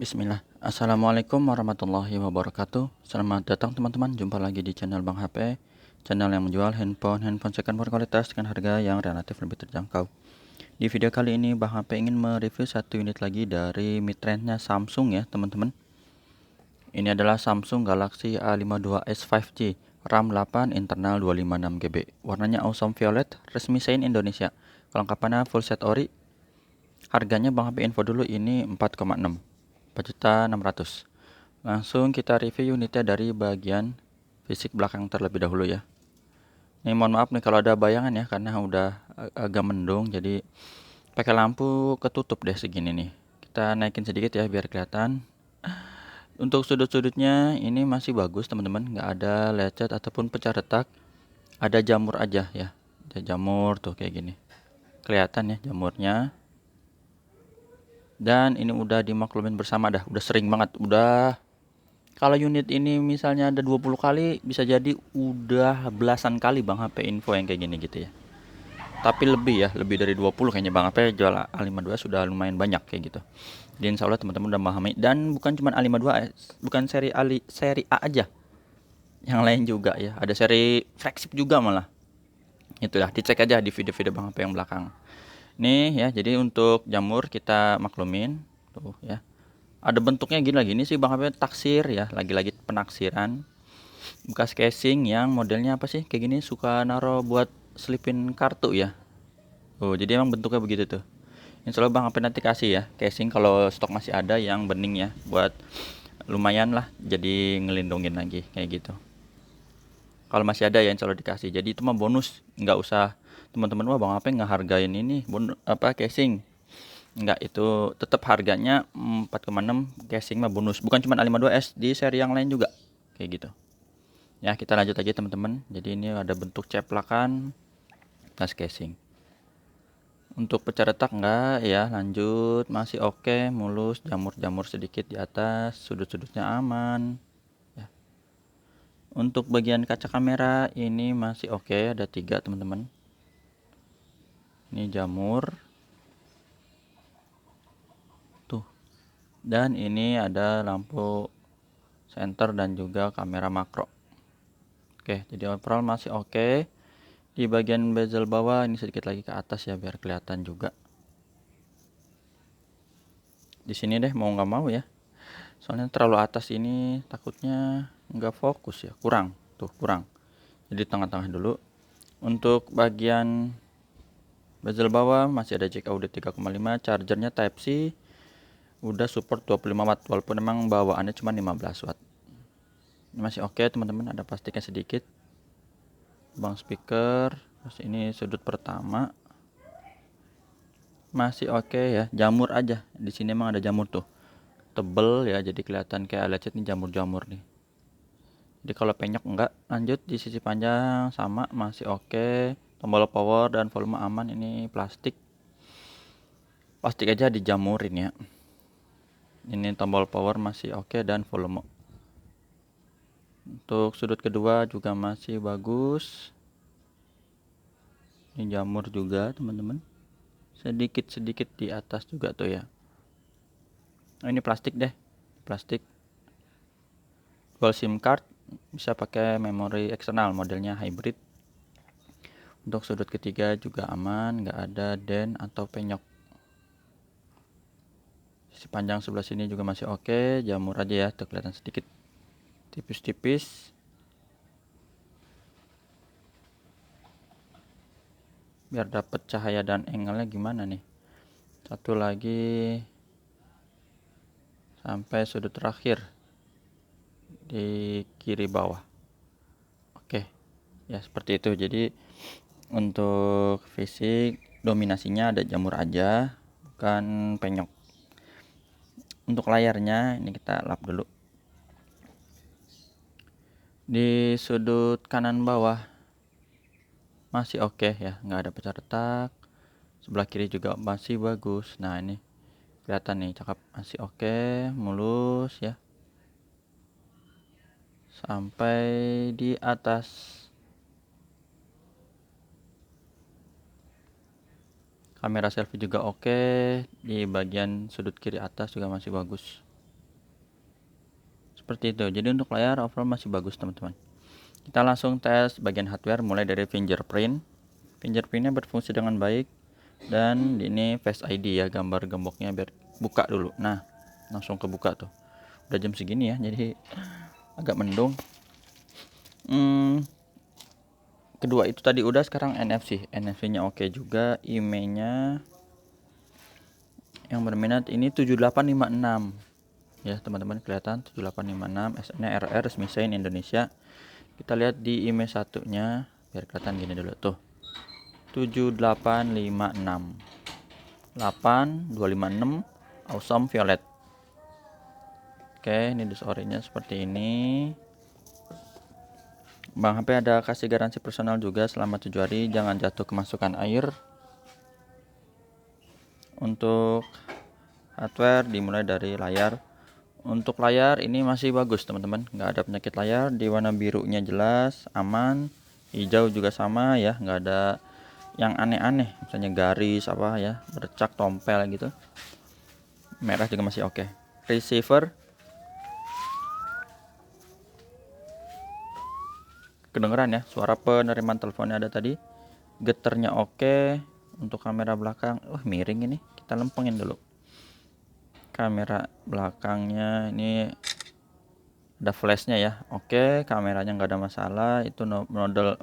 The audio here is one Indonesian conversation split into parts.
Bismillah. Assalamualaikum warahmatullahi wabarakatuh. Selamat datang teman-teman. Jumpa lagi di channel Bang HP, channel yang menjual handphone second berkualitas dengan harga yang relatif lebih terjangkau. Di video kali ini Bang HP ingin mereview satu unit lagi dari mid-range-nya Samsung ya teman-teman. Ini adalah Samsung Galaxy A52s 5G, RAM 8, internal 256GB. Warnanya awesome violet, resmi Sein Indonesia. Kelengkapannya full set ori. Harganya Bang HP info dulu, ini 4,6. 4.600.000. Langsung kita review unitnya dari bagian fisik belakang terlebih dahulu ya. Ini mohon maaf nih kalau ada bayangan ya, karena udah agak mendung, jadi pakai lampu ketutup deh segini nih. Kita naikin sedikit ya biar kelihatan. Untuk sudut-sudutnya ini masih bagus teman-teman, nggak ada lecet ataupun pecah retak. Ada jamur aja ya, ada jamur tuh kayak gini. Kelihatan ya jamurnya. Dan ini udah dimaklumin bersama dah, udah sering banget, udah. Kalau unit ini misalnya ada 20 kali, bisa jadi udah belasan kali Bang HP info yang kayak gini gitu ya. Tapi lebih ya, lebih dari 20 kayaknya Bang HP jual A52 sudah lumayan banyak kayak gitu. Jadi insya Allah teman-teman udah memahami. Dan bukan cuma A52, bukan seri A aja. Yang lain juga ya, ada seri flagship juga malah. Itulah, dicek aja di video-video Bang HP yang belakang. Nih ya, jadi untuk jamur kita maklumin. Tuh ya. Ada bentuknya gini lagi, ini sih Bang HP taksir ya, lagi-lagi penaksiran. Bekas casing yang modelnya apa sih kayak gini, suka naro buat selipin kartu ya. Oh jadi emang bentuknya begitu tuh. Insya Allah Bang apa nanti kasih ya casing kalau stok masih ada yang bening ya, buat lumayan lah jadi ngelindungin lagi kayak gitu. Kalau masih ada ya insya Allah dikasih. Jadi itu mah bonus, nggak usah teman-teman wah Bang apa ngehargain ini apa casing. Enggak, itu tetap harganya 4,6. Casing mah bonus, bukan cuma A52s, di seri yang lain juga kayak gitu. Ya kita lanjut aja teman-teman. Jadi ini ada bentuk ceplakan tas casing. Untuk pecah retak enggak ya, lanjut masih oke, mulus, jamur-jamur sedikit di atas, sudut-sudutnya aman ya. Untuk bagian kaca kamera ini masih oke, ada 3 teman-teman. Ini jamur tuh, dan ini ada lampu senter dan juga kamera makro. Oke, jadi overall masih oke. Di bagian bezel bawah ini sedikit lagi ke atas ya biar kelihatan juga. Di sini deh mau nggak mau ya. Soalnya terlalu atas ini takutnya nggak fokus ya, kurang. Tuh, kurang. Jadi tengah-tengah dulu. Untuk bagian bezel bawah masih ada jack audio 3,5, chargernya Type C. Udah support 25 watt walaupun memang bawaannya cuma 15 watt. Ini masih oke teman-teman, ada plastiknya sedikit. Bang speaker, terus ini sudut pertama masih oke ya, jamur aja. Di sini emang ada jamur tuh. Tebel ya, jadi kelihatan kayak lecet nih jamur-jamur nih. Jadi kalau penyok enggak. Lanjut di sisi panjang sama masih oke. Tombol power dan volume aman, ini plastik. Plastik aja dijamurin ya. Ini tombol power masih oke dan volume. Untuk sudut kedua juga masih bagus. Ini jamur juga teman-teman. Sedikit-sedikit di atas juga tuh ya. Oh, ini plastik deh. Plastik. Dual SIM card, bisa pakai memori eksternal, modelnya hybrid. Untuk sudut ketiga juga aman, nggak ada den atau penyok. Sisi panjang sebelah sini juga masih oke, jamur aja ya, tuh kelihatan sedikit tipis-tipis. Biar dapat cahaya dan angle-nya gimana nih. Satu lagi sampai sudut terakhir di kiri bawah. Oke, ya seperti itu. Jadi untuk fisik dominasinya ada jamur aja, bukan penyok. Untuk layarnya ini kita lap dulu. Di sudut kanan bawah masih oke ya, nggak ada pecah retak. Sebelah kiri juga masih bagus. Nah ini kelihatan nih cakep, masih oke, mulus ya. Sampai di atas. Kamera selfie juga oke. Di bagian sudut kiri atas juga masih bagus. seperti itu. Jadi untuk layar overall masih bagus teman-teman. Kita langsung tes bagian hardware mulai dari fingerprint. Fingerprintnya berfungsi dengan baik, dan ini Face ID ya, gambar gemboknya biar buka dulu. Nah, langsung kebuka tuh. Udah jam segini ya, jadi agak mendung. Kedua itu tadi udah, sekarang NFC-nya oke juga. IMEI-nya yang berminat ini 7856 ya teman-teman, kelihatan 7856, SN-nya RR resmi Sein Indonesia. Kita lihat di IMEI satunya biar kelihatan gini dulu tuh, 7856 8256 Awesome Violet. Oke, ini disorenya seperti ini. Bang HP ada kasih garansi personal juga selama 7 hari, jangan jatuh kemasukan air. Untuk hardware dimulai dari layar. Untuk layar ini masih bagus teman-teman, nggak ada penyakit layar. Di warna birunya jelas, aman. Hijau juga sama ya, nggak ada yang aneh-aneh, misalnya garis apa ya, bercak, tompel gitu. Merah juga masih oke. Receiver kedengeran ya, suara penerimaan teleponnya ada tadi. Getarnya oke. Untuk kamera belakang, miring ini, kita lempengin dulu. Kamera belakangnya ini ada flashnya ya, oke. Kameranya nggak ada masalah. Itu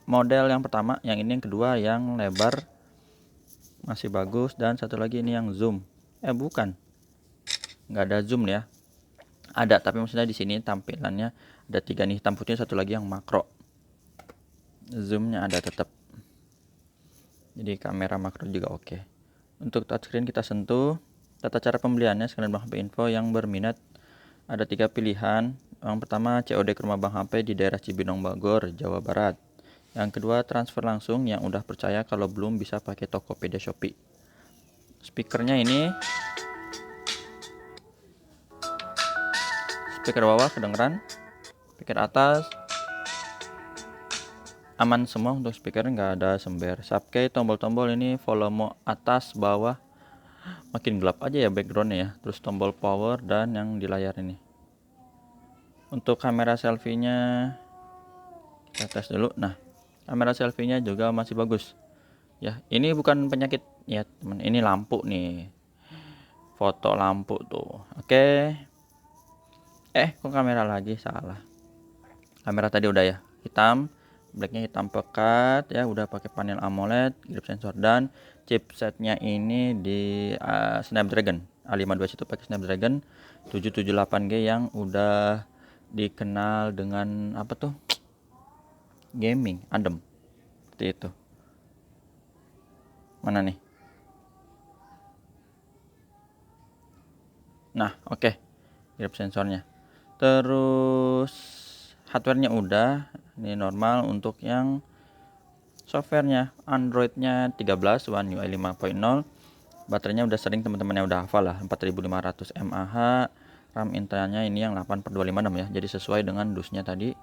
model yang pertama. Yang ini yang kedua, yang lebar masih bagus. Dan satu lagi ini yang zoom, bukan, nggak ada zoom ya, ada, tapi maksudnya di sini tampilannya ada 3 nih, hitam putih, satu lagi yang makro. Zoomnya ada tetap. Jadi kamera makro juga oke. Untuk touchscreen kita sentuh. Tata cara pembeliannya sekalian Bang HP info yang berminat, ada 3 pilihan. Yang pertama COD ke rumah Bang HP di daerah Cibinong Bogor, Jawa Barat. Yang kedua transfer langsung, yang udah percaya kalau belum bisa pakai Tokopedia Shopee. Speakernya ini, speaker bawah kedengeran, speaker atas aman semua. Untuk speaker nggak ada sember. Subkey, tombol-tombol ini volume atas bawah, makin gelap aja ya backgroundnya ya. Terus tombol power dan yang di layar ini. Untuk kamera selfie-nya kita tes dulu. Nah, kamera selfie-nya juga masih bagus ya. Ini bukan penyakit ya teman, ini lampu nih, foto lampu tuh. Oke. Kok kamera lagi, salah. Kamera tadi udah ya, hitam, blacknya hitam pekat ya, udah pakai panel AMOLED, grip sensor, dan chipsetnya ini di Snapdragon A52, itu pakai Snapdragon 778G yang udah dikenal dengan apa tuh, gaming adem seperti itu. Mana nih? Nah, oke. Grip sensornya. Terus hardwarenya udah, ini normal. Untuk yang softwarenya, Androidnya 13 One UI 5.0. Baterainya udah sering teman-temannya udah hafal lah, 4500 mAh. RAM internalnya ini yang 8/256 ya, jadi sesuai dengan dusnya tadi.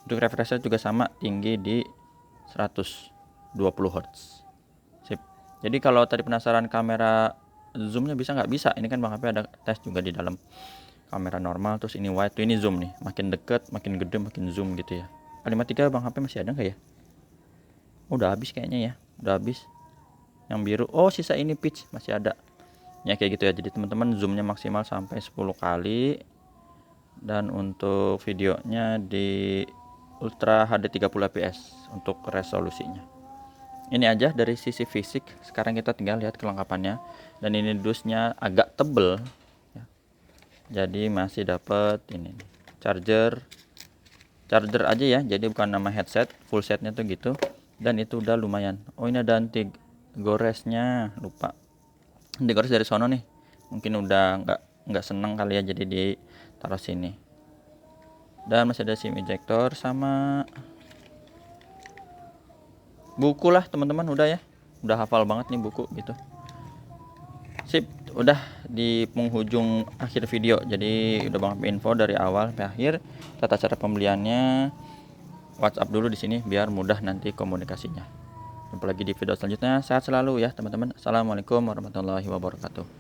Untuk refresh rate juga sama, tinggi di 120 Hz. Sip. Jadi kalau tadi penasaran kamera zoomnya bisa nggak, bisa. Ini kan Bang HP ada tes juga di dalam. Kamera normal, terus ini wide, tuh ini zoom nih, makin deket, makin gede, makin zoom gitu ya. A53 Bang HP masih ada nggak ya? Udah habis kayaknya ya, udah habis. Yang biru, sisa ini pitch masih ada ya, kayak gitu ya. Jadi teman-teman zoomnya maksimal sampai 10 kali. Dan untuk videonya di Ultra HD 30 fps untuk resolusinya. Ini aja dari sisi fisik. Sekarang kita tinggal lihat kelengkapannya. Dan ini dusnya agak tebel ya. Jadi masih dapat ini nih, charger aja ya, jadi bukan nama headset, full setnya tuh gitu. Dan itu udah lumayan. Ini ada anti goresnya, lupa. Anti gores dari sono nih, mungkin udah nggak seneng kali ya, jadi ditaruh sini. Dan masih ada SIM ejector sama buku lah teman-teman, udah ya, udah hafal banget nih buku gitu. Sip, udah di penghujung akhir video. Jadi udah Bang info dari awal sampai akhir. Tata cara pembeliannya, WhatsApp dulu di sini biar mudah nanti komunikasinya. Jumpa lagi di video selanjutnya. Sehat selalu ya teman-teman. Assalamualaikum warahmatullahi wabarakatuh.